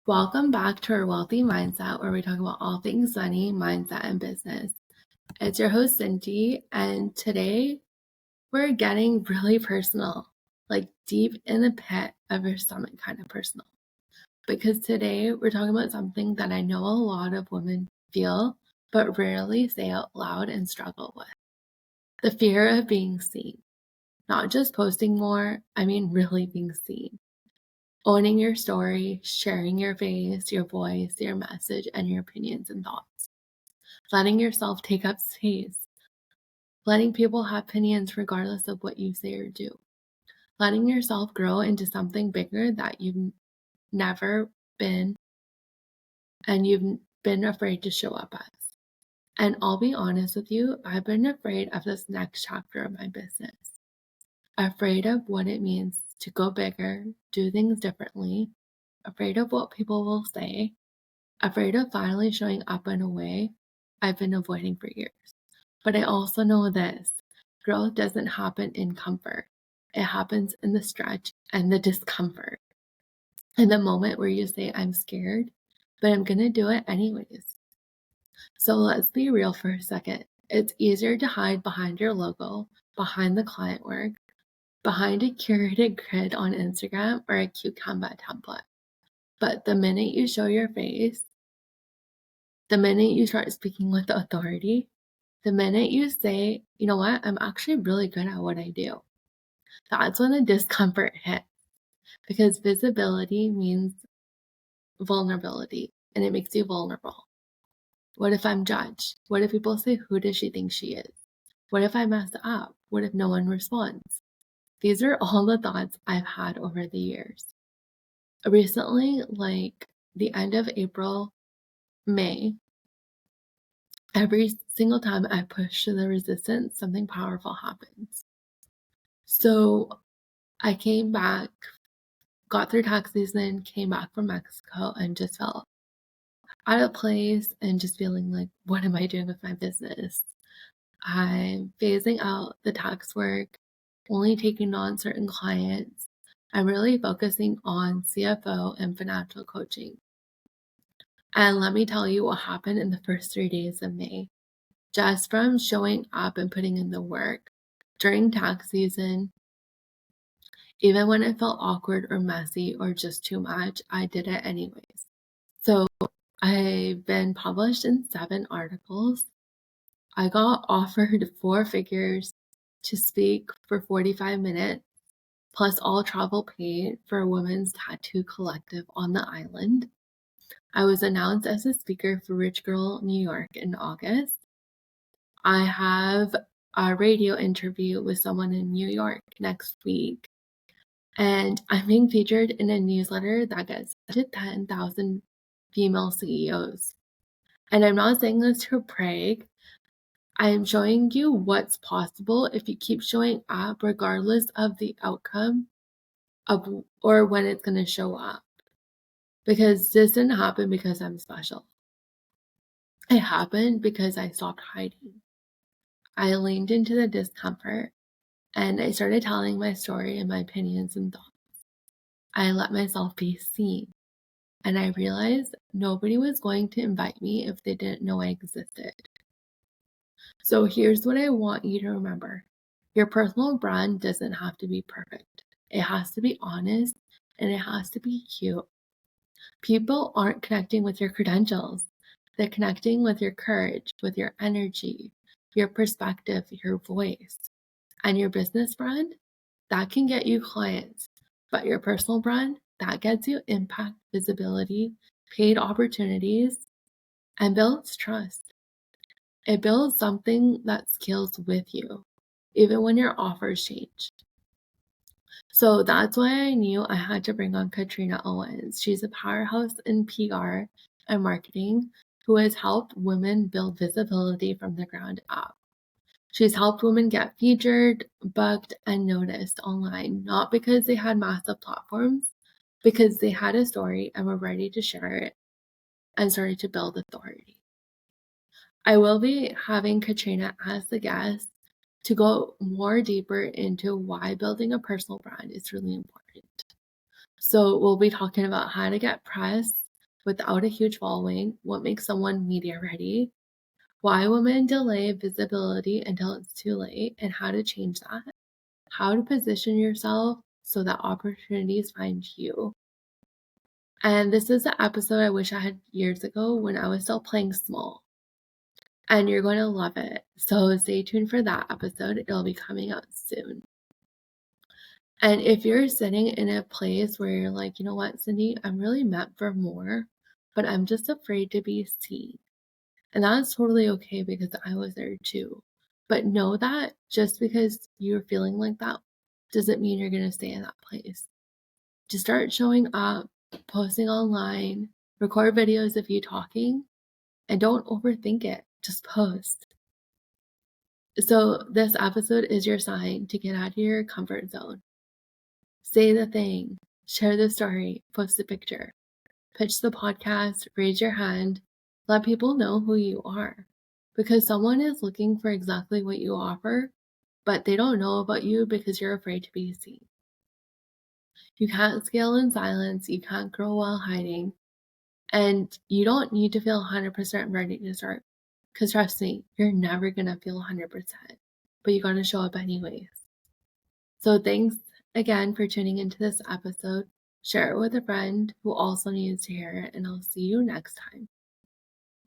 Welcome back to our Wealthy Mindset, where we talk about all things money, mindset, and business. It's your host, Cindy, and today we're getting really personal, like deep in the pit of your stomach kind of personal. Because today we're talking about something that I know a lot of women feel, but rarely say out loud and struggle with. The fear of being seen. Not just posting more, I mean really being seen. Owning your story, sharing your face, your voice, your message, and your opinions and thoughts. Letting yourself take up space. Letting people have opinions regardless of what you say or do. Letting yourself grow into something bigger that you've never been and you've been afraid to show up as. And I'll be honest with you, I've been afraid of this next chapter of my business. Afraid of what it means to go bigger, do things differently, afraid of what people will say, afraid of finally showing up in a way I've been avoiding for years. But I also know this, growth doesn't happen in comfort. It happens in the stretch and the discomfort. In the moment where you say, I'm scared, but I'm going to do it anyways. So let's be real for a second. It's easier to hide behind your logo, behind the client work, behind a curated grid on Instagram or a cute Canva template. But the minute you show your face, the minute you start speaking with authority, the minute you say, you know what, I'm actually really good at what I do, that's when the discomfort hits. Because visibility means vulnerability, and it makes you vulnerable. What if I'm judged? What if people say, who does she think she is? What if I mess up? What if no one responds? These are all the thoughts I've had over the years. Recently, like the end of April, May, every single time I push to the resistance, something powerful happens. So I came back, got through tax season, came back from Mexico, and just felt out of place and just feeling like, what am I doing with my business? I'm phasing out the tax work, only taking on certain clients. I'm really focusing on CFO and financial coaching. And let me tell you what happened in the first 3 days of May. Just from showing up and putting in the work during tax season, even when it felt awkward or messy or just too much, I did it anyways. So I've been published in 7 articles. I got offered 4 figures to speak for 45 minutes, plus all travel paid for a women's tattoo collective on the island. I was announced as a speaker for Rich Girl New York in August. I have a radio interview with someone in New York next week. And I'm being featured in a newsletter that gets to 10,000 female CEOs. And I'm not saying this to brag. I am showing you what's possible if you keep showing up regardless of the outcome of or when it's going to show up. Because this didn't happen because I'm special. It happened because I stopped hiding. I leaned into the discomfort and I started telling my story and my opinions and thoughts. I let myself be seen. And I realized nobody was going to invite me if they didn't know I existed. So here's what I want you to remember. Your personal brand doesn't have to be perfect. It has to be honest and it has to be you. People aren't connecting with your credentials. They're connecting with your courage, with your energy, your perspective, your voice. And your business brand, that can get you clients. But your personal brand, that gets you impact, visibility, paid opportunities, and builds trust. It builds something that scales with you, even when your offers change. So that's why I knew I had to bring on Katrina Owens. She's a powerhouse in PR and marketing who has helped women build visibility from the ground up. She's helped women get featured, booked, and noticed online, not because they had massive platforms, because they had a story and were ready to share it and started to build authority. I will be having Katrina as the guest to go more deeper into why building a personal brand is really important. So we'll be talking about how to get press, without a huge following, what makes someone media ready, why women delay visibility until it's too late, and how to change that, how to position yourself so that opportunities find you. And this is the episode I wish I had years ago when I was still playing small. And you're going to love it. So stay tuned for that episode. It'll be coming out soon. And if you're sitting in a place where you're like, you know what, Cindy, I'm really meant for more, but I'm just afraid to be seen. And that's totally okay because I was there too. But know that just because you're feeling like that doesn't mean you're going to stay in that place. Just start showing up, posting online, record videos of you talking, and don't overthink it. Just post. So, this episode is your sign to get out of your comfort zone. Say the thing, share the story, post a picture, pitch the podcast, raise your hand, let people know who you are. Because someone is looking for exactly what you offer, but they don't know about you because you're afraid to be seen. You can't scale in silence, you can't grow while hiding, and you don't need to feel 100% ready to start. Because trust me, you're never going to feel 100%, but you got to show up anyways. So thanks again for tuning into this episode. Share it with a friend who also needs to hear it, and I'll see you next time.